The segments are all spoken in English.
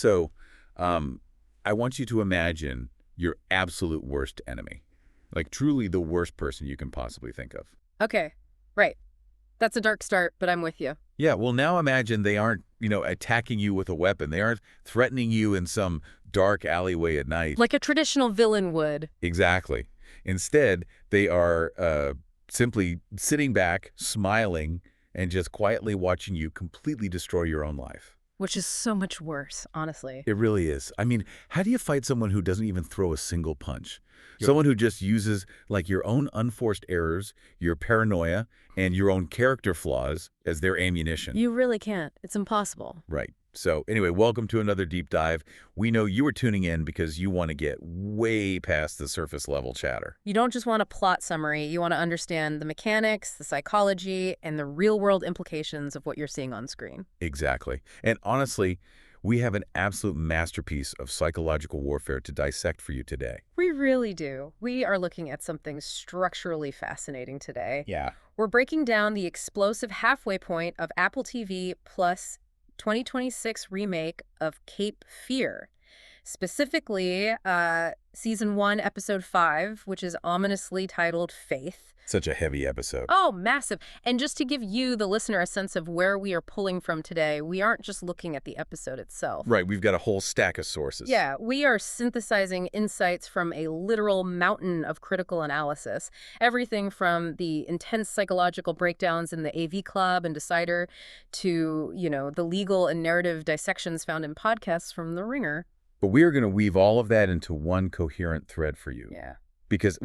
So, I want you to imagine your absolute worst enemy. Like, truly the worst person you can possibly think of. Okay, right. That's a dark start, but I'm with you. Yeah, well, now imagine they aren't, attacking you with a weapon. They aren't threatening you in some dark alleyway at night. Like a traditional villain would. Exactly. Instead, they are simply sitting back, smiling, and just quietly watching you completely destroy your own life. Which is so much worse, honestly. It really is. I mean, how do you fight someone who doesn't even throw a single punch? Someone who just uses, like, your own unforced errors, your paranoia, and your own character flaws as their ammunition. You really can't. It's impossible. Right. So anyway, welcome to another deep dive. We know you are tuning in because you want to get way past the surface level chatter. You don't just want a plot summary. You want to understand the mechanics, the psychology, and the real-world implications of what you're seeing on screen. Exactly. And honestly, we have an absolute masterpiece of psychological warfare to dissect for you today. We really do. We are looking at something structurally fascinating today. Yeah. We're breaking down the explosive halfway point of Apple TV Plus 2026 remake of Cape Fear. Specifically, Season 1, Episode 5, which is ominously titled Faith. Such a heavy episode. Oh, massive. And just to give you, the listener, a sense of where we are pulling from today, we aren't just looking at the episode itself. Right, we've got a whole stack of sources. Yeah, we are synthesizing insights from a literal mountain of critical analysis. Everything from the intense psychological breakdowns in the AV Club and Decider to, the legal and narrative dissections found in podcasts from The Ringer. But we are going to weave all of that into one coherent thread for you. Yeah. Because,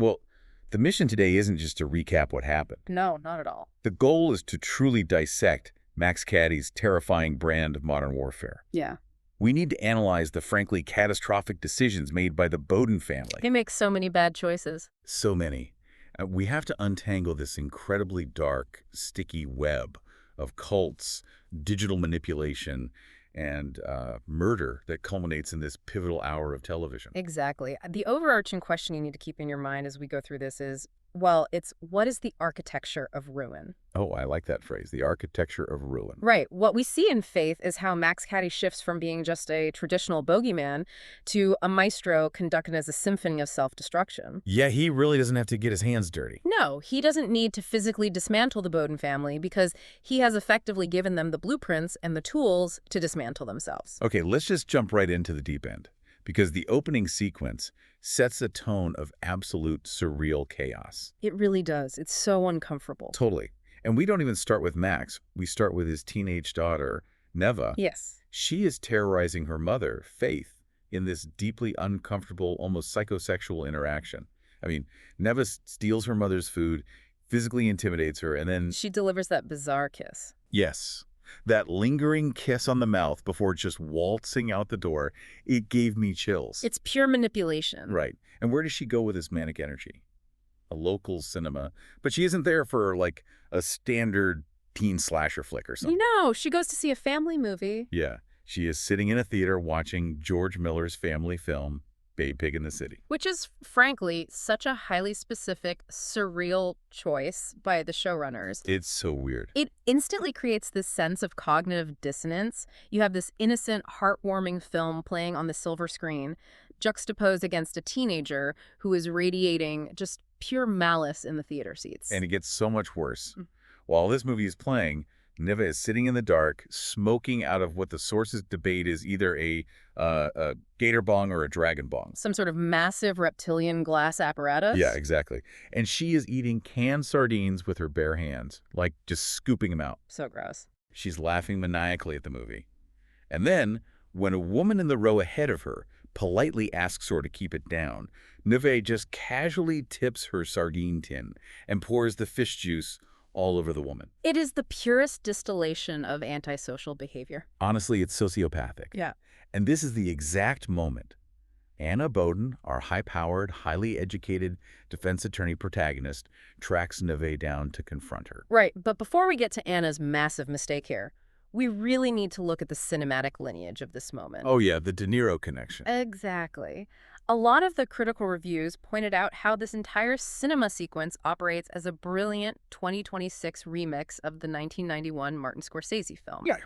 the mission today isn't just to recap what happened. No, not at all. The goal is to truly dissect Max Caddy's terrifying brand of modern warfare. Yeah. We need to analyze the frankly catastrophic decisions made by the Bowden family. They make so many bad choices. So many. We have to untangle this incredibly dark, sticky web of cults, digital manipulation, and murder that culminates in this pivotal hour of television. Exactly. The overarching question you need to keep in your mind as we go through this is, it's what is the architecture of ruin? Oh, I like that phrase, the architecture of ruin. Right. What we see in Faith is how Max Cady shifts from being just a traditional bogeyman to a maestro conducted as a symphony of self-destruction. Yeah, he really doesn't have to get his hands dirty. No, he doesn't need to physically dismantle the Bowden family because he has effectively given them the blueprints and the tools to dismantle themselves. Okay, let's just jump right into the deep end, because the opening sequence sets a tone of absolute surreal chaos. It really does. It's so uncomfortable. Totally. And we don't even start with Max. We start with his teenage daughter, Nevaeh. Yes. She is terrorizing her mother, Faith, in this deeply uncomfortable, almost psychosexual interaction. I mean, Nevaeh steals her mother's food, physically intimidates her, and then... She delivers that bizarre kiss. Yes. That lingering kiss on the mouth before just waltzing out the door, it gave me chills. It's pure manipulation. Right. And where does she go with this manic energy? A local cinema. But she isn't there for, like, a standard teen slasher flick or something. No, she goes to see a family movie. Yeah. She is sitting in a theater watching George Miller's family film, Babe Pig in the City. Which is, frankly, such a highly specific, surreal choice by the showrunners. It's so weird. It instantly creates this sense of cognitive dissonance. You have this innocent, heartwarming film playing on the silver screen, juxtaposed against a teenager who is radiating just pure malice in the theater seats. And it gets so much worse. While this movie is playing, Nevaeh is sitting in the dark, smoking out of what the sources debate is either a gator bong or a dragon bong. Some sort of massive reptilian glass apparatus? Yeah, exactly. And she is eating canned sardines with her bare hands, like just scooping them out. So gross. She's laughing maniacally at the movie. And then, when a woman in the row ahead of her politely asks her to keep it down, Nevaeh just casually tips her sardine tin and pours the fish juice all over the woman. It is the purest distillation of antisocial behavior. Honestly, it's sociopathic. Yeah. And this is the exact moment Anna Bowden, our high-powered, highly educated defense attorney protagonist, tracks Nevaeh down to confront her. Right, but before we get to Anna's massive mistake here, we really need to look at the cinematic lineage of this moment. Oh yeah, the De Niro connection. Exactly. A lot of the critical reviews pointed out how this entire cinema sequence operates as a brilliant 2026 remix of the 1991 Martin Scorsese film. Yeah.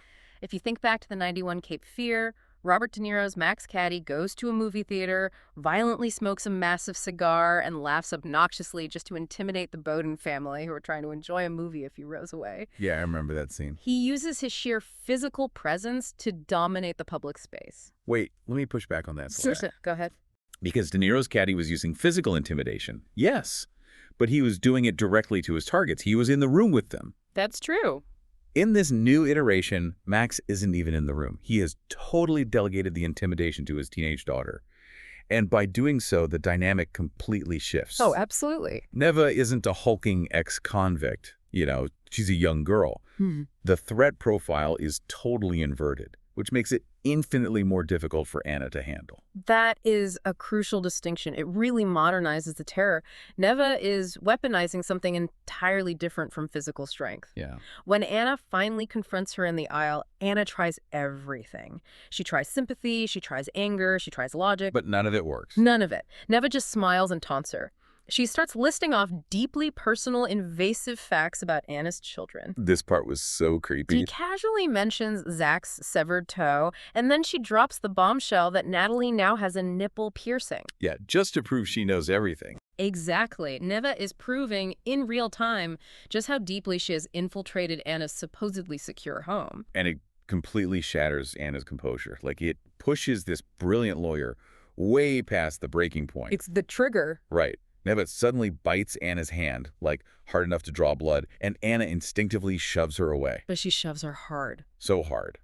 If you think back to the 91 Cape Fear, Robert De Niro's Max Cady goes to a movie theater, violently smokes a massive cigar, and laughs obnoxiously just to intimidate the Bowden family who are trying to enjoy a movie a few rows away. Yeah, I remember that scene. He uses his sheer physical presence to dominate the public space. Wait, let me push back on that slide. Sure. Go ahead. Because De Niro's caddy was using physical intimidation, yes, but he was doing it directly to his targets. He was in the room with them. That's true. In this new iteration, Max isn't even in the room. He has totally delegated the intimidation to his teenage daughter. And by doing so, the dynamic completely shifts. Oh, absolutely. Nevaeh isn't a hulking ex-convict. You know, she's a young girl. The threat profile is totally inverted, which makes it infinitely more difficult for Anna to handle. That is a crucial distinction. It really modernizes the terror. Nevaeh is weaponizing something entirely different from physical strength. Yeah. When Anna finally confronts her in the aisle, Anna tries everything. She tries sympathy, she tries anger, she tries logic. But none of it works. None of it. Nevaeh just smiles and taunts her. She starts listing off deeply personal, invasive facts about Anna's children. This part was so creepy. She casually mentions Zack's severed toe, and then she drops the bombshell that Natalie now has a nipple piercing. Yeah, just to prove she knows everything. Exactly. Nevaeh is proving in real time just how deeply she has infiltrated Anna's supposedly secure home. And it completely shatters Anna's composure. Like, it pushes this brilliant lawyer way past the breaking point. It's the trigger. Right. Nevaeh suddenly bites Anna's hand, like hard enough to draw blood, and Anna instinctively shoves her away. But she shoves her hard. So hard.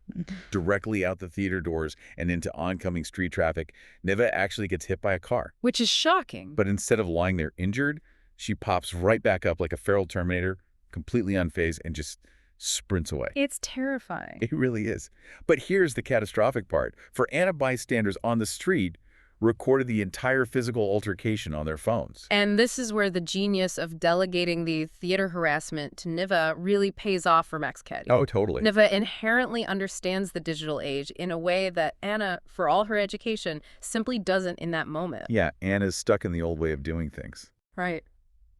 Directly out the theater doors and into oncoming street traffic. Nevaeh actually gets hit by a car. Which is shocking. But instead of lying there injured, she pops right back up like a feral Terminator, completely unfazed, and just sprints away. It's terrifying. It really is. But here's the catastrophic part. For Anna, bystanders on the street recorded the entire physical altercation on their phones. And this is where the genius of delegating the theater harassment to Nevaeh really pays off for Max Cady. Oh, totally. Nevaeh inherently understands the digital age in a way that Anna, for all her education, simply doesn't in that moment. Yeah, Anna's stuck in the old way of doing things. Right.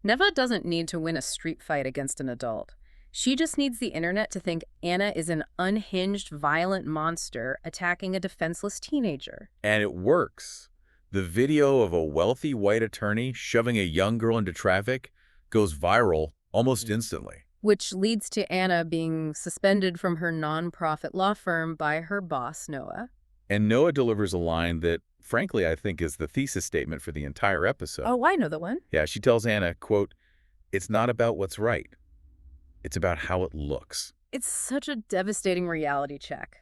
Nevaeh doesn't need to win a street fight against an adult. She just needs the internet to think Anna is an unhinged, violent monster attacking a defenseless teenager. And it works. The video of a wealthy white attorney shoving a young girl into traffic goes viral almost instantly. Which leads to Anna being suspended from her nonprofit law firm by her boss, Nevaeh. And Nevaeh delivers a line that, frankly, I think is the thesis statement for the entire episode. Oh, I know the one. Yeah, she tells Anna, quote, "It's not about what's right. It's about how it looks." It's such a devastating reality check.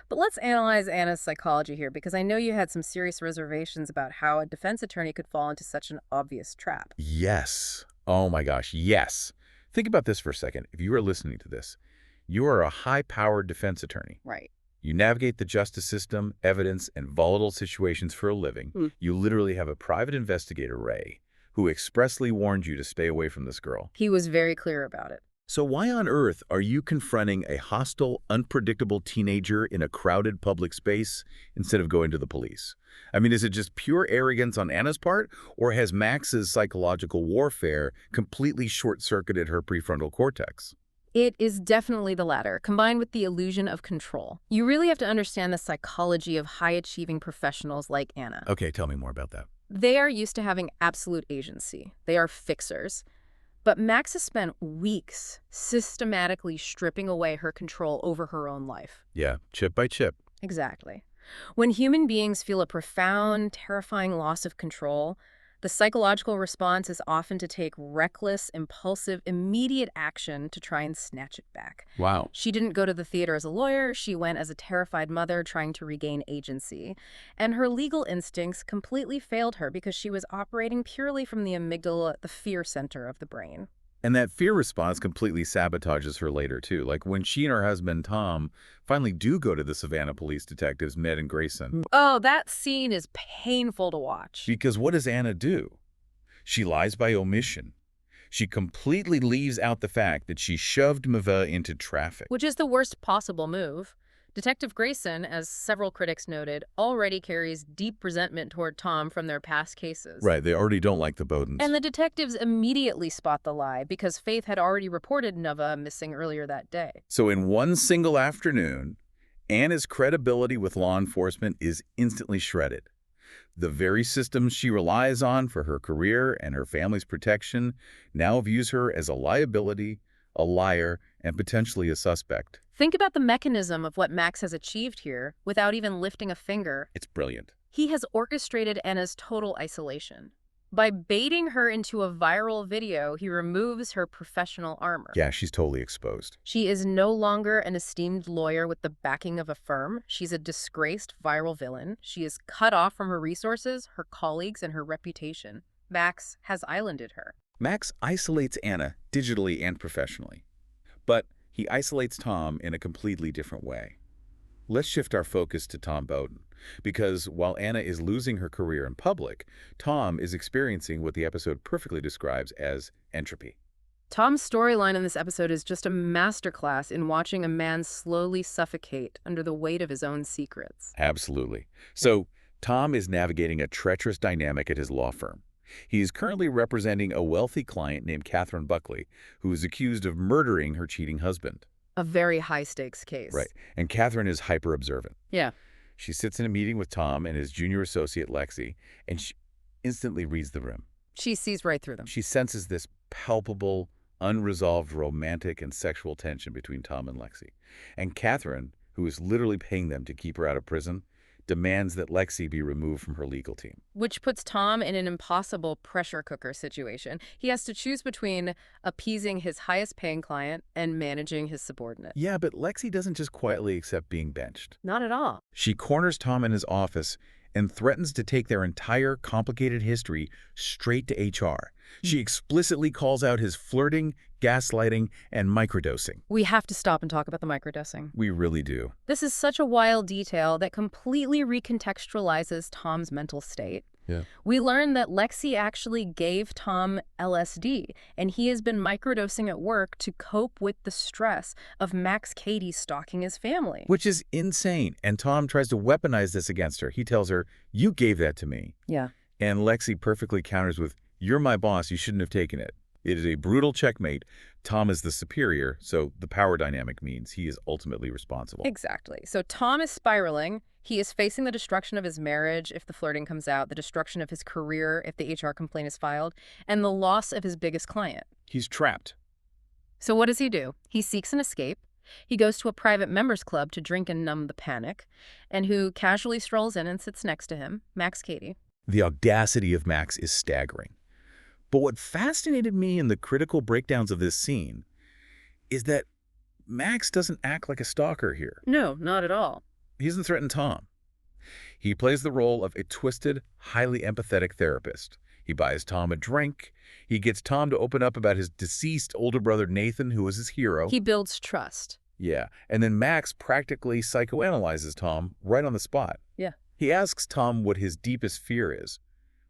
But let's analyze Anna's psychology here, because I know you had some serious reservations about how a defense attorney could fall into such an obvious trap. Yes. Oh my gosh, yes. Think about this for a second. If you are listening to this, you are a high-powered defense attorney. Right. You navigate the justice system, evidence, and volatile situations for a living. You literally have a private investigator, Ray, who expressly warned you to stay away from this girl. He was very clear about it. So why on earth are you confronting a hostile, unpredictable teenager in a crowded public space instead of going to the police? I mean, is it just pure arrogance on Anna's part, or has Max's psychological warfare completely short-circuited her prefrontal cortex? It is definitely the latter, combined with the illusion of control. You really have to understand the psychology of high-achieving professionals like Anna. Okay, tell me more about that. They are used to having absolute agency. They are fixers. But Max has spent weeks systematically stripping away her control over her own life. Yeah, chip by chip. Exactly. When human beings feel a profound, terrifying loss of control, the psychological response is often to take reckless, impulsive, immediate action to try and snatch it back. Wow. She didn't go to the theater as a lawyer. She went as a terrified mother trying to regain agency. And her legal instincts completely failed her because she was operating purely from the amygdala, the fear center of the brain. And that fear response completely sabotages her later, too. Like when she and her husband, Tom, finally do go to the Savannah police detectives, Med and Grayson. Oh, that scene is painful to watch. Because what does Anna do? She lies by omission. She completely leaves out the fact that she shoved Nevaeh into traffic. Which is the worst possible move. Detective Grayson, as several critics noted, already carries deep resentment toward Tom from their past cases. Right, they already don't like the Bowdens. And the detectives immediately spot the lie because Faith had already reported Nevaeh missing earlier that day. So in one single afternoon, Anna's credibility with law enforcement is instantly shredded. The very systems she relies on for her career and her family's protection now views her as a liability, a liar, and potentially a suspect. Think about the mechanism of what Max has achieved here without even lifting a finger. It's brilliant. He has orchestrated Anna's total isolation. By baiting her into a viral video, he removes her professional armor. Yeah, she's totally exposed. She is no longer an esteemed lawyer with the backing of a firm. She's a disgraced viral villain. She is cut off from her resources, her colleagues, and her reputation. Max has islanded her. Max isolates Anna digitally and professionally. But he isolates Tom in a completely different way. Let's shift our focus to Tom Bowden, because while Anna is losing her career in public, Tom is experiencing what the episode perfectly describes as entropy. Tom's storyline in this episode is just a masterclass in watching a man slowly suffocate under the weight of his own secrets. Absolutely. So, Tom is navigating a treacherous dynamic at his law firm. He is currently representing a wealthy client named Catherine Buckley, who is accused of murdering her cheating husband. A very high-stakes case. Right. And Catherine is hyper-observant. Yeah. She sits in a meeting with Tom and his junior associate, Lexi, and she instantly reads the room. She sees right through them. She senses this palpable, unresolved romantic and sexual tension between Tom and Lexi. And Catherine, who is literally paying them to keep her out of prison, demands that Lexi be removed from her legal team. Which puts Tom in an impossible pressure cooker situation. He has to choose between appeasing his highest-paying client and managing his subordinate. Yeah, but Lexi doesn't just quietly accept being benched. Not at all. She corners Tom in his office and threatens to take their entire complicated history straight to HR. She explicitly calls out his flirting, gaslighting, and microdosing. We have to stop and talk about the microdosing. We really do. This is such a wild detail that completely recontextualizes Tom's mental state. Yeah. We learn that Lexi actually gave Tom LSD, and he has been microdosing at work to cope with the stress of Max Cady stalking his family. Which is insane. And Tom tries to weaponize this against her. He tells her, "You gave that to me." Yeah. And Lexi perfectly counters with, "You're my boss. You shouldn't have taken it." It is a brutal checkmate. Tom is the superior, so the power dynamic means he is ultimately responsible. Exactly. So Tom is spiraling. He is facing the destruction of his marriage if the flirting comes out, the destruction of his career if the HR complaint is filed, and the loss of his biggest client. He's trapped. So what does he do? He seeks an escape. He goes to a private members club to drink and numb the panic. And who casually strolls in and sits next to him? Max Cady. The audacity of Max is staggering. But what fascinated me in the critical breakdowns of this scene is that Max doesn't act like a stalker here. No, not at all. He doesn't threaten Tom. He plays the role of a twisted, highly empathetic therapist. He buys Tom a drink. He gets Tom to open up about his deceased older brother Nathan, who was his hero. He builds trust. Yeah, and then Max practically psychoanalyzes Tom right on the spot. Yeah. He asks Tom what his deepest fear is.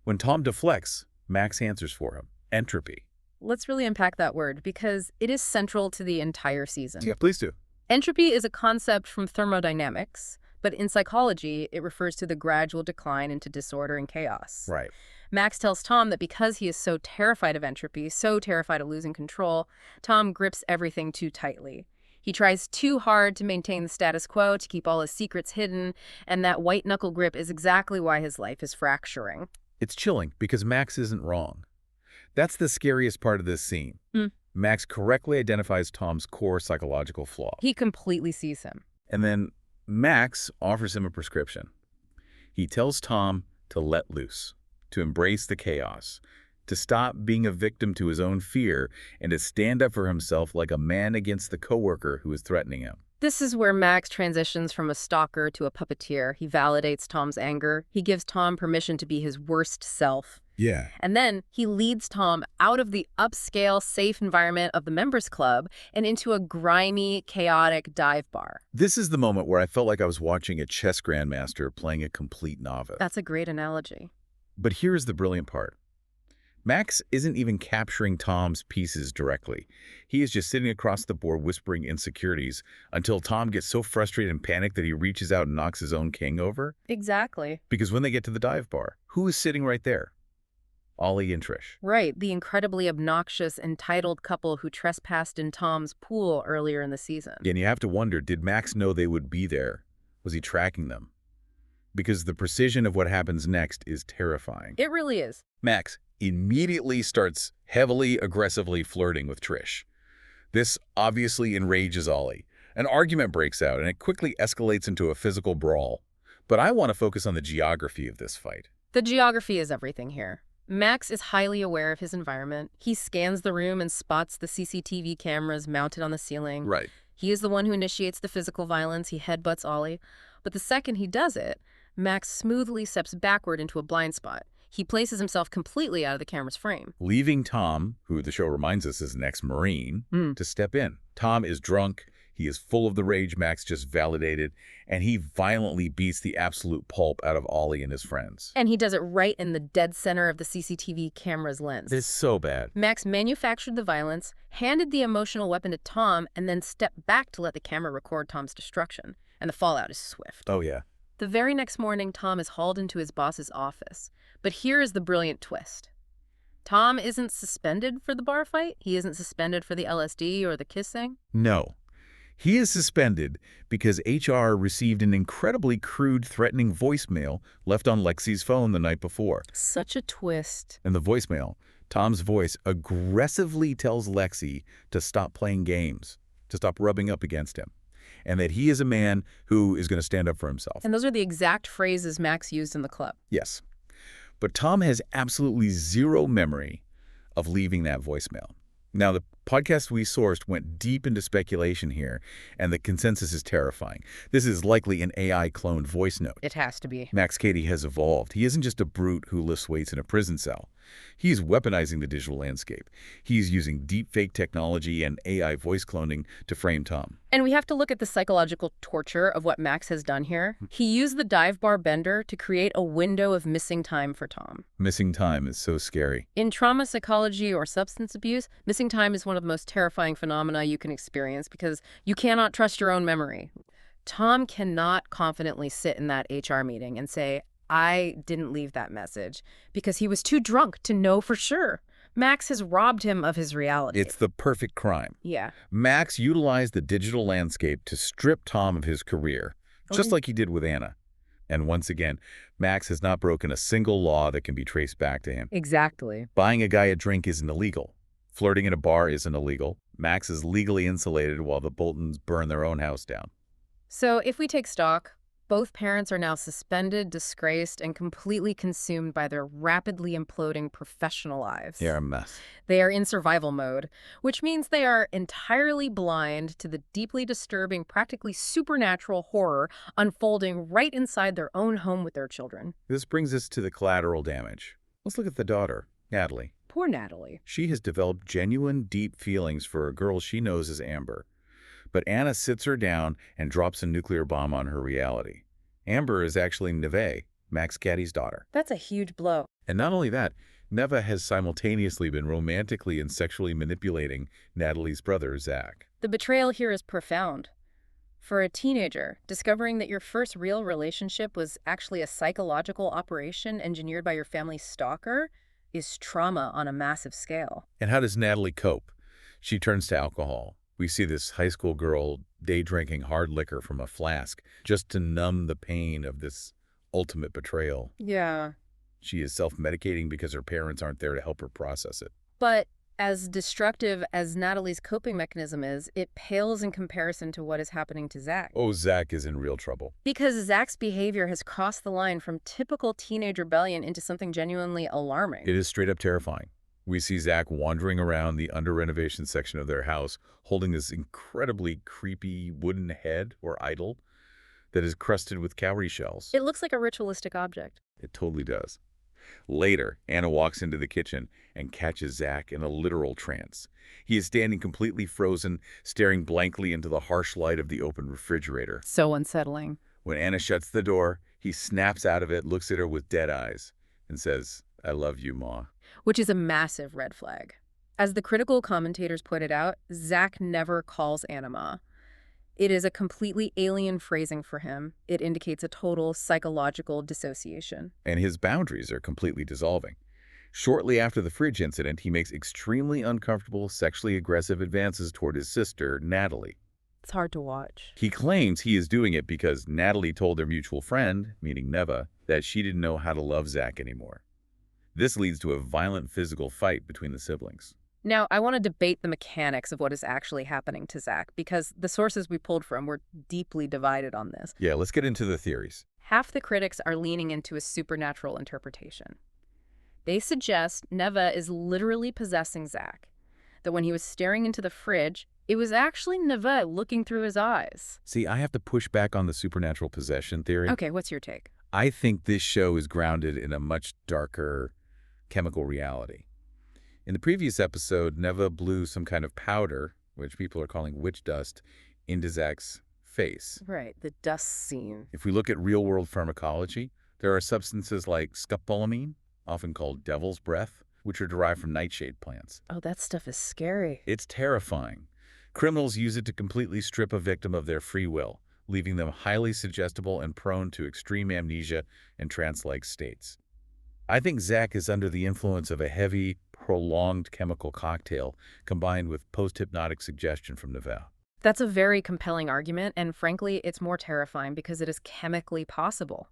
When Tom deflects, Max answers for him. Entropy. Let's really unpack that word because it is central to the entire season. Yeah, please do. Entropy is a concept from thermodynamics, but in psychology, it refers to the gradual decline into disorder and chaos. Right. Max tells Tom that because he is so terrified of entropy, so terrified of losing control, Tom grips everything too tightly. He tries too hard to maintain the status quo, to keep all his secrets hidden, and that white-knuckle grip is exactly why his life is fracturing. It's chilling because Max isn't wrong. That's the scariest part of this scene. Max correctly identifies Tom's core psychological flaw. He completely sees him. And then Max offers him a prescription. He tells Tom to let loose, to embrace the chaos, to stop being a victim to his own fear, and to stand up for himself like a man against the coworker who is threatening him. This is where Max transitions from a stalker to a puppeteer. He validates Tom's anger. He gives Tom permission to be his worst self. Yeah. And then he leads Tom out of the upscale, safe environment of the members club and into a grimy, chaotic dive bar. This is the moment where I felt like I was watching a chess grandmaster playing a complete novice. That's a great analogy. But here's the brilliant part. Max isn't even capturing Tom's pieces directly. He is just sitting across the board whispering insecurities until Tom gets so frustrated and panicked that he reaches out and knocks his own king over. Exactly. Because when they get to the dive bar, who is sitting right there? Ollie and Trish. Right, the incredibly obnoxious, entitled couple who trespassed in Tom's pool earlier in the season. And you have to wonder, did Max know they would be there? Was he tracking them? Because the precision of what happens next is terrifying. It really is. Max immediately starts heavily, aggressively flirting with Trish. This obviously enrages Ollie. An argument breaks out, and it quickly escalates into a physical brawl. But I want to focus on the geography of this fight. The geography is everything here. Max is highly aware of his environment. He scans the room and spots the CCTV cameras mounted on the ceiling. Right. He is the one who initiates the physical violence. He headbutts Ollie. But the second he does it, Max smoothly steps backward into a blind spot. He places himself completely out of the camera's frame, Leaving Tom, who the show reminds us is an ex-Marine, to step in. Tom is drunk. He is full of the rage Max just validated, and he violently beats the absolute pulp out of Ollie and his friends. And he does it right in the dead center of the CCTV camera's lens. It's so bad. Max manufactured the violence, handed the emotional weapon to Tom, and then stepped back to let the camera record Tom's destruction. And the fallout is swift. Oh, yeah. The very next morning, Tom is hauled into his boss's office. But here is the brilliant twist. Tom isn't suspended for the bar fight. He isn't suspended for the LSD or the kissing. No. He is suspended because HR received an incredibly crude, threatening voicemail left on Lexi's phone the night before. Such a twist. In the voicemail, Tom's voice aggressively tells Lexi to stop playing games, to stop rubbing up against him, and that he is a man who is going to stand up for himself. And those are the exact phrases Max used in the club. Yes. But Tom has absolutely zero memory of leaving that voicemail. Now, the podcast we sourced went deep into speculation here, and the consensus is terrifying. This is likely an AI-cloned voice note. It has to be. Max Cady has evolved. He isn't just a brute who lifts weights in a prison cell. He's weaponizing the digital landscape. He's using deepfake technology and AI voice cloning to frame Tom. And we have to look at the psychological torture of what Max has done here. He used the dive bar bender to create a window of missing time for Tom. Missing time is so scary. In trauma psychology or substance abuse, missing time is one of the most terrifying phenomena you can experience because you cannot trust your own memory. Tom cannot confidently sit in that HR meeting and say, I didn't leave that message, because he was too drunk to know for sure. Max has robbed him of his reality. It's the perfect crime. Yeah. Max utilized the digital landscape to strip Tom of his career, just like he did with Anna. And once again, Max has not broken a single law that can be traced back to him. Exactly. Buying a guy a drink isn't illegal. Flirting in a bar isn't illegal. Max is legally insulated while the Boltons burn their own house down. So if we take stock, both parents are now suspended, disgraced, and completely consumed by their rapidly imploding professional lives. They're a mess. They are in survival mode, which means they are entirely blind to the deeply disturbing, practically supernatural horror unfolding right inside their own home with their children. This brings us to the collateral damage. Let's look at the daughter, Natalie. Poor Natalie. She has developed genuine, deep feelings for a girl she knows as Amber. But Anna sits her down and drops a nuclear bomb on her reality. Amber is actually Nevaeh, Max Cady's daughter. That's a huge blow. And not only that, Nevaeh has simultaneously been romantically and sexually manipulating Natalie's brother, Zack. The betrayal here is profound. For a teenager, discovering that your first real relationship was actually a psychological operation engineered by your family's stalker is trauma on a massive scale. And how does Natalie cope? She turns to alcohol. We see this high school girl day-drinking hard liquor from a flask just to numb the pain of this ultimate betrayal. Yeah. She is self-medicating because her parents aren't there to help her process it. But as destructive as Natalie's coping mechanism is, it pales in comparison to what is happening to Zack. Oh, Zack is in real trouble. Because Zack's behavior has crossed the line from typical teenage rebellion into something genuinely alarming. It is straight up terrifying. We see Zack wandering around the under-renovation section of their house, holding this incredibly creepy wooden head or idol that is crusted with cowrie shells. It looks like a ritualistic object. It totally does. Later, Anna walks into the kitchen and catches Zack in a literal trance. He is standing completely frozen, staring blankly into the harsh light of the open refrigerator. So unsettling. When Anna shuts the door, he snaps out of it, looks at her with dead eyes, and says, "I love you, Ma." Which is a massive red flag. As the critical commentators pointed out, Zack never calls Anna Ma. It is a completely alien phrasing for him. It indicates a total psychological dissociation. And his boundaries are completely dissolving. Shortly after the fridge incident, he makes extremely uncomfortable, sexually aggressive advances toward his sister, Natalie. hard to watch. He claims he is doing it because Natalie told their mutual friend, meaning Nevaeh, that she didn't know how to love Zack anymore. This leads to a violent physical fight between the siblings. Now, I want to debate the mechanics of what is actually happening to Zack, because the sources we pulled from were deeply divided on this. Yeah, let's get into the theories. Half the critics are leaning into a supernatural interpretation. They suggest Nevaeh is literally possessing Zack, that when he was staring into the fridge, it was actually Nevaeh looking through his eyes. See, I have to push back on the supernatural possession theory. Okay, what's your take? I think this show is grounded in a much darker chemical reality. In the previous episode, Nevaeh blew some kind of powder, which people are calling witch dust, into Zack's face. Right, the dust scene. If we look at real-world pharmacology, there are substances like scopolamine, often called devil's breath, which are derived from nightshade plants. Oh, that stuff is scary. It's terrifying. Criminals use it to completely strip a victim of their free will, leaving them highly suggestible and prone to extreme amnesia and trance-like states. I think Zack is under the influence of a heavy, prolonged chemical cocktail combined with post-hypnotic suggestion from Nevaeh. That's a very compelling argument, and frankly, it's more terrifying because it is chemically possible.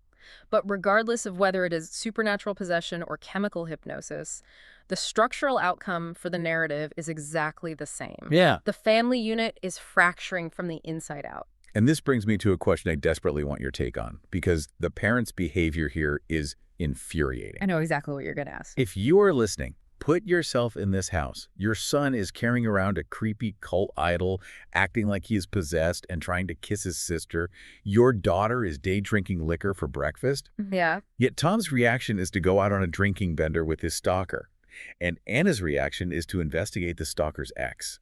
But regardless of whether it is supernatural possession or chemical hypnosis, the structural outcome for the narrative is exactly the same. Yeah. The family unit is fracturing from the inside out. And this brings me to a question I desperately want your take on, because the parents' behavior here is infuriating. I know exactly what you're going to ask. If you are listening, put yourself in this house. Your son is carrying around a creepy cult idol, acting like he is possessed and trying to kiss his sister. Your daughter is day drinking liquor for breakfast. Yeah. Yet Tom's reaction is to go out on a drinking bender with his stalker. And Anna's reaction is to investigate the stalker's ex.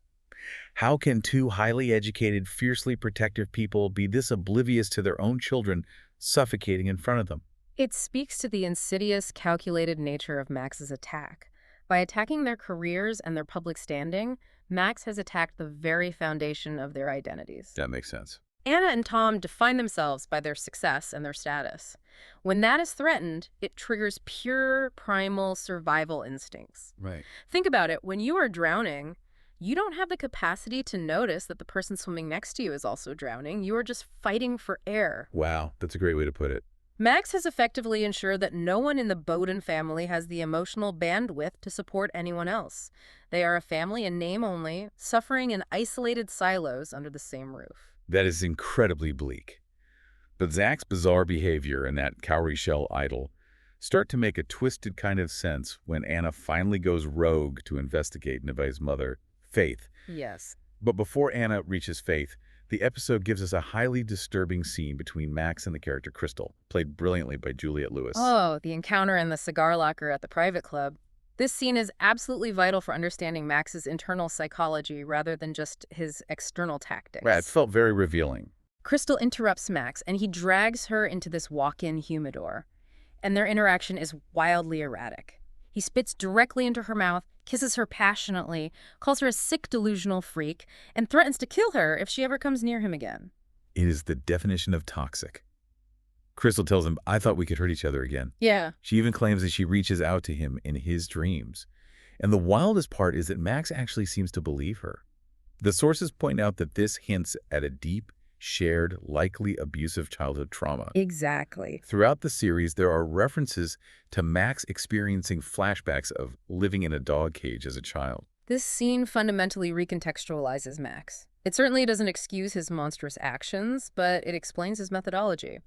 How can two highly educated, fiercely protective people be this oblivious to their own children suffocating in front of them? It speaks to the insidious, calculated nature of Max's attack. By attacking their careers and their public standing, Max has attacked the very foundation of their identities. That makes sense. Anna and Tom define themselves by their success and their status. When that is threatened, it triggers pure, primal survival instincts. Right. Think about it. When you are drowning, you don't have the capacity to notice that the person swimming next to you is also drowning. You are just fighting for air. Wow, that's a great way to put it. Max has effectively ensured that no one in the Bowden family has the emotional bandwidth to support anyone else. They are a family in name only, suffering in isolated silos under the same roof. That is incredibly bleak. But Zack's bizarre behavior and that cowrie shell idol start to make a twisted kind of sense when Anna finally goes rogue to investigate Nevaeh's mother, Faith. Yes. But before Anna reaches Faith, the episode gives us a highly disturbing scene between Max and the character Crystal, played brilliantly by Juliette Lewis. Oh, the encounter in the cigar locker at the private club. This scene is absolutely vital for understanding Max's internal psychology rather than just his external tactics. Right, it felt very revealing. Crystal interrupts Max, and he drags her into this walk-in humidor. And their interaction is wildly erratic. He spits directly into her mouth, kisses her passionately, calls her a sick delusional freak, and threatens to kill her if she ever comes near him again. It is the definition of toxic. Crystal tells him, "I thought we could hurt each other again." Yeah. She even claims that she reaches out to him in his dreams. And the wildest part is that Max actually seems to believe her. The sources point out that this hints at a deep, shared, likely abusive childhood trauma. Exactly. Throughout the series, there are references to Max experiencing flashbacks of living in a dog cage as a child. This scene fundamentally recontextualizes Max. It certainly doesn't excuse his monstrous actions, but it explains his methodology.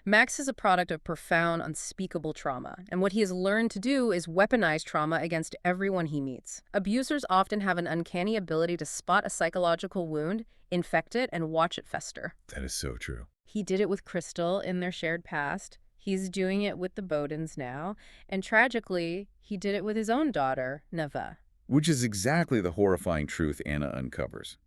Max is a product of profound, unspeakable trauma, and what he has learned to do is weaponize trauma against everyone he meets. Abusers often have an uncanny ability to spot a psychological wound, infect it, and watch it fester. That is so true. He did it with Crystal in their shared past. He's doing it with the Bowdens now. And tragically, he did it with his own daughter, Nevaeh. Which is exactly the horrifying truth Anna uncovers.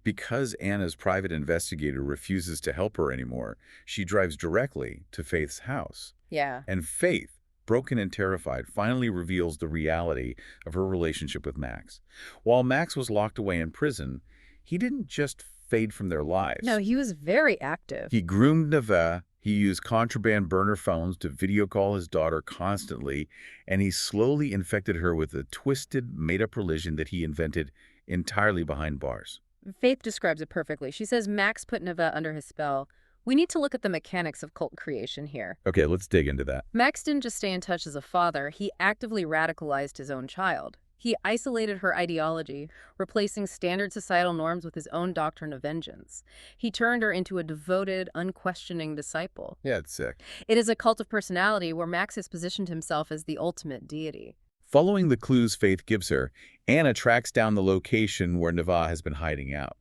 Because Anna's private investigator refuses to help her anymore, she drives directly to Faith's house. Yeah. And Faith, broken and terrified, finally reveals the reality of her relationship with Max. While Max was locked away in prison, he didn't just fade from their lives. No, he was very active. He groomed Nevaeh, he used contraband burner phones to video call his daughter constantly, and he slowly infected her with a twisted, made-up religion that he invented entirely behind bars. Faith describes it perfectly. She says Max put Nevaeh under his spell. We need to look at the mechanics of cult creation here. Okay, let's dig into that. Max didn't just stay in touch as a father, he actively radicalized his own child. He isolated her ideology, replacing standard societal norms with his own doctrine of vengeance. He turned her into a devoted, unquestioning disciple. Yeah, it's sick. It is a cult of personality where Max has positioned himself as the ultimate deity. Following the clues Faith gives her, Anna tracks down the location where Nevaeh has been hiding out.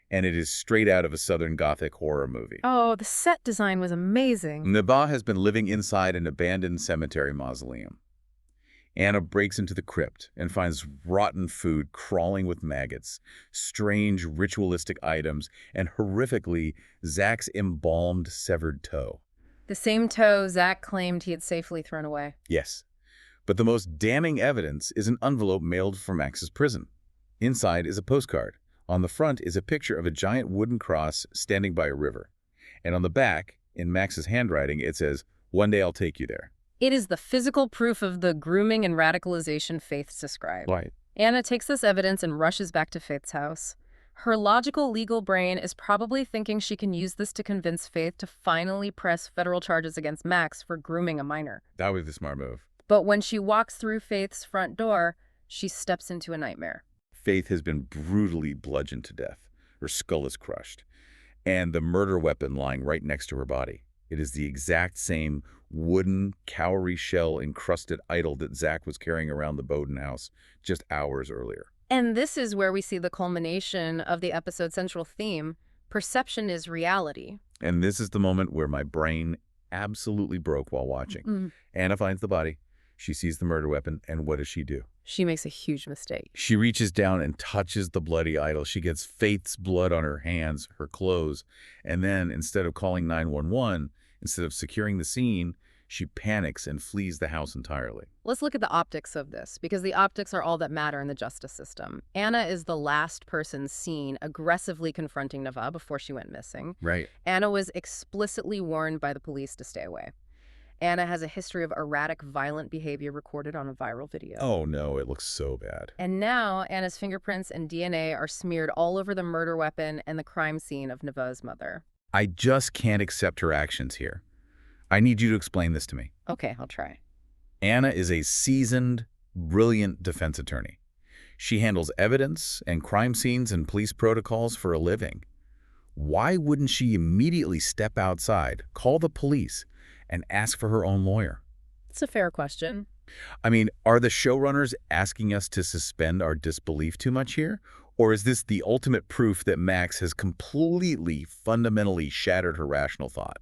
And it is straight out of a Southern Gothic horror movie. Oh, the set design was amazing. Nevaeh has been living inside an abandoned cemetery mausoleum. Anna breaks into the crypt and finds rotten food crawling with maggots, strange ritualistic items, and horrifically, Zack's embalmed severed toe. The same toe Zack claimed he had safely thrown away. Yes, but the most damning evidence is an envelope mailed from Max's prison. Inside is a postcard. On the front is a picture of a giant wooden cross standing by a river. And on the back, in Max's handwriting, it says, "One day I'll take you there." It is the physical proof of the grooming and radicalization Faith described. Right. Anna takes this evidence and rushes back to Faith's house. Her logical legal brain is probably thinking she can use this to convince Faith to finally press federal charges against Max for grooming a minor. That was the smart move. But when she walks through Faith's front door, she steps into a nightmare. Faith has been brutally bludgeoned to death. Her skull is crushed. And the murder weapon lying right next to her body. It is the exact same wooden, cowrie shell-encrusted idol that Zack was carrying around the Bowden house just hours earlier. And this is where we see the culmination of the episode's central theme: perception is reality. And this is the moment where my brain absolutely broke while watching. Anna finds the body. She sees the murder weapon, and what does she do? She makes a huge mistake. She reaches down and touches the bloody idol. She gets Faith's blood on her hands, her clothes, and then instead of calling 911, instead of securing the scene, she panics and flees the house entirely. Let's look at the optics of this, because the optics are all that matter in the justice system. Anna is the last person seen aggressively confronting Nevaeh before she went missing. Right. Anna was explicitly warned by the police to stay away. Anna has a history of erratic, violent behavior recorded on a viral video. Oh no, it looks so bad. And now Anna's fingerprints and DNA are smeared all over the murder weapon and the crime scene of Nevaeh's mother. I just can't accept her actions here. I need you to explain this to me. Okay, I'll try. Anna is a seasoned, brilliant defense attorney. She handles evidence and crime scenes and police protocols for a living. Why wouldn't she immediately step outside, call the police, and ask for her own lawyer? It's a fair question. I mean, are the showrunners asking us to suspend our disbelief too much here? Or is this the ultimate proof that Max has completely, fundamentally shattered her rational thought?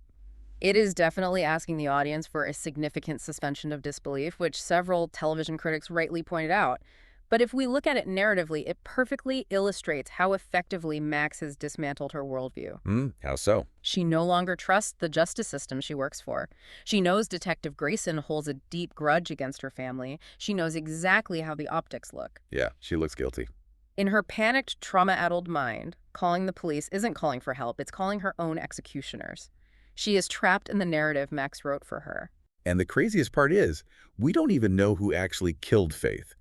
It is definitely asking the audience for a significant suspension of disbelief, which several television critics rightly pointed out. But if we look at it narratively, it perfectly illustrates how effectively Max has dismantled her worldview. How so? She no longer trusts the justice system she works for. She knows Detective Grayson holds a deep grudge against her family. She knows exactly how the optics look. Yeah, she looks guilty. In her panicked, trauma-addled mind, calling the police isn't calling for help, it's calling her own executioners. She is trapped in the narrative Max wrote for her. And the craziest part is, we don't even know who actually killed Faith.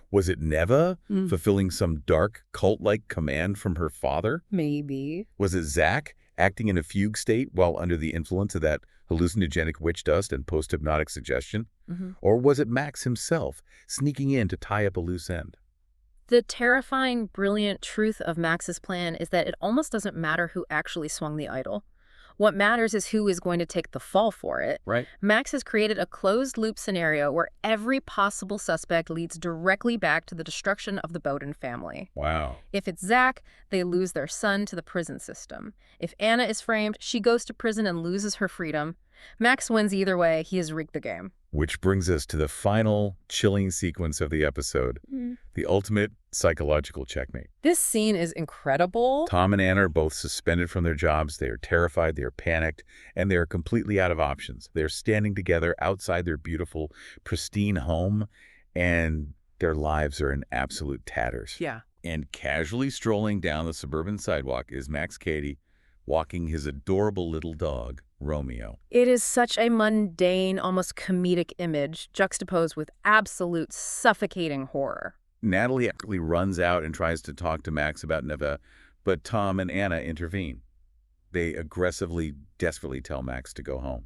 Was it Nevaeh fulfilling some dark, cult-like command from her father? Maybe. Was it Zack acting in a fugue state while under the influence of that hallucinogenic witch dust and post-hypnotic suggestion? Or was it Max himself sneaking in to tie up a loose end? The terrifying, brilliant truth of Max's plan is that it almost doesn't matter who actually swung the idol. What matters is who is going to take the fall for it. Right. Max has created a closed-loop scenario where every possible suspect leads directly back to the destruction of the Bowden family. Wow. If it's Zack, they lose their son to the prison system. If Anna is framed, she goes to prison and loses her freedom. Max wins either way. He has rigged the game. Which brings us to the final chilling sequence of the episode, the ultimate psychological checkmate. This scene is incredible. Tom and Anna are both suspended from their jobs. They are terrified, they are panicked, and they are completely out of options. They're standing together outside their beautiful, pristine home, and their lives are in absolute tatters. Yeah. And casually strolling down the suburban sidewalk is Max Cady, walking his adorable little dog, Romeo. It is such a mundane, almost comedic image, juxtaposed with absolute suffocating horror. Natalie actually runs out and tries to talk to Max about Nevaeh, But Tom and Anna intervene. They aggressively, desperately tell Max to go home,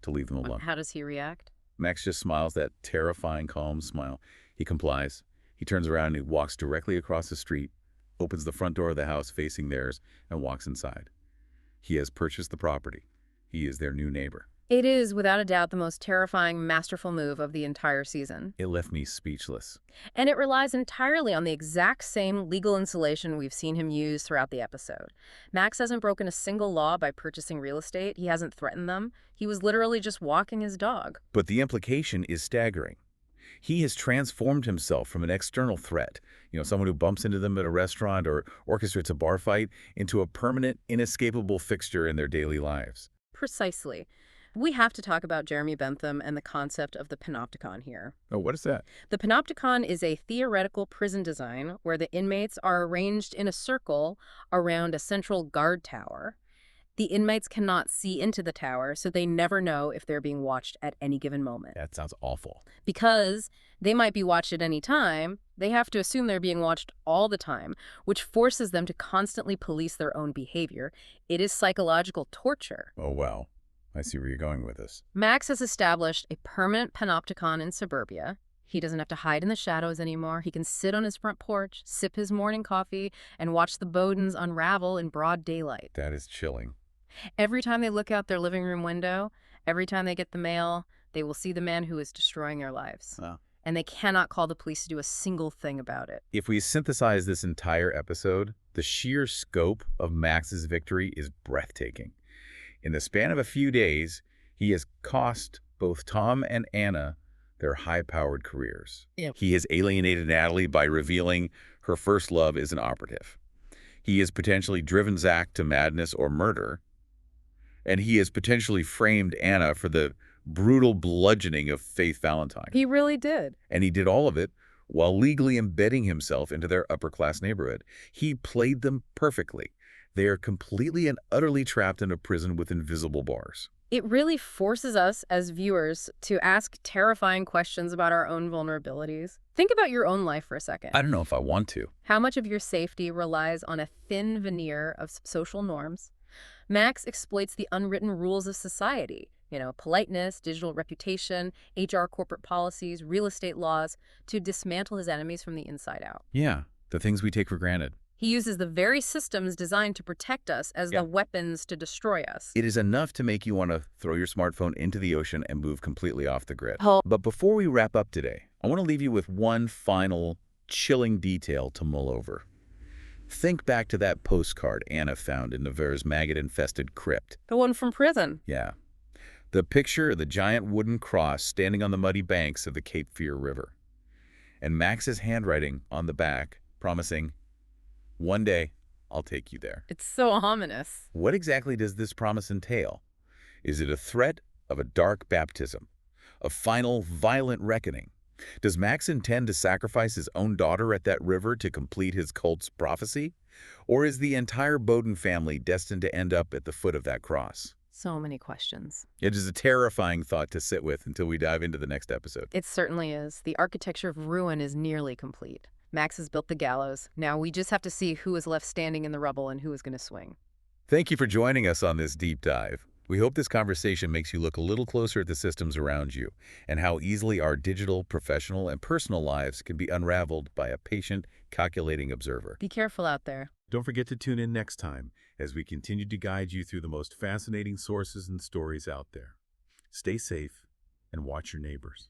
to leave them alone. How does he react? Max just smiles that terrifying, calm smile. He complies. He turns around and he walks directly across the street, opens the front door of the house facing theirs, and walks inside. He has purchased the property. He is their new neighbor. It is, without a doubt, the most terrifying, masterful move of the entire season. It left me speechless. And it relies entirely on the exact same legal insulation we've seen him use throughout the episode. Max hasn't broken a single law by purchasing real estate. He hasn't threatened them. He was literally just walking his dog. But the implication is staggering. He has transformed himself from an external threat, someone who bumps into them at a restaurant or orchestrates a bar fight, into a permanent, inescapable fixture in their daily lives. Precisely. We have to talk about Jeremy Bentham and the concept of the panopticon here. Oh, what is that? The panopticon is a theoretical prison design where the inmates are arranged in a circle around a central guard tower. The inmates cannot see into the tower, so they never know if they're being watched at any given moment. That sounds awful. Because they might be watched at any time, they have to assume they're being watched all the time, which forces them to constantly police their own behavior. It is psychological torture. Oh, wow. I see where you're going with this. Max has established a permanent panopticon in suburbia. He doesn't have to hide in the shadows anymore. He can sit on his front porch, sip his morning coffee, and watch the Bowdens unravel in broad daylight. That is chilling. Every time they look out their living room window, every time they get the mail, they will see the man who is destroying their lives. Oh. And they cannot call the police to do a single thing about it. If we synthesize this entire episode, the sheer scope of Max's victory is breathtaking. In the span of a few days, he has cost both Tom and Anna their high-powered careers. Yep. He has alienated Natalie by revealing her first love is an operative. He has potentially driven Zack to madness or murder. And he has potentially framed Anna for the brutal bludgeoning of Faith Valentine. He really did. And he did all of it while legally embedding himself into their upper-class neighborhood. He played them perfectly. They are completely and utterly trapped in a prison with invisible bars. It really forces us as viewers to ask terrifying questions about our own vulnerabilities. Think about your own life for a second. I don't know if I want to. How much of your safety relies on a thin veneer of social norms? Max exploits the unwritten rules of society, politeness, digital reputation, HR corporate policies, real estate laws, to dismantle his enemies from the inside out. Yeah, the things we take for granted. He uses the very systems designed to protect us as the weapons to destroy us. It is enough to make you want to throw your smartphone into the ocean and move completely off the grid. Oh. But before we wrap up today, I want to leave you with one final chilling detail to mull over. Think back to that postcard Anna found in Nevaeh's maggot-infested crypt. The one from prison. Yeah. The picture of the giant wooden cross standing on the muddy banks of the Cape Fear River. And Max's handwriting on the back promising, "One day, I'll take you there." It's so ominous. What exactly does this promise entail? Is it a threat of a dark baptism? A final, violent reckoning? Does Max intend to sacrifice his own daughter at that river to complete his cult's prophecy? Or is the entire Bowden family destined to end up at the foot of that cross? So many questions. It is a terrifying thought to sit with until we dive into the next episode. It certainly is. The architecture of ruin is nearly complete. Max has built the gallows. Now we just have to see who is left standing in the rubble and who is going to swing. Thank you for joining us on this deep dive. We hope this conversation makes you look a little closer at the systems around you and how easily our digital, professional, and personal lives can be unraveled by a patient, calculating observer. Be careful out there. Don't forget to tune in next time as we continue to guide you through the most fascinating sources and stories out there. Stay safe and watch your neighbors.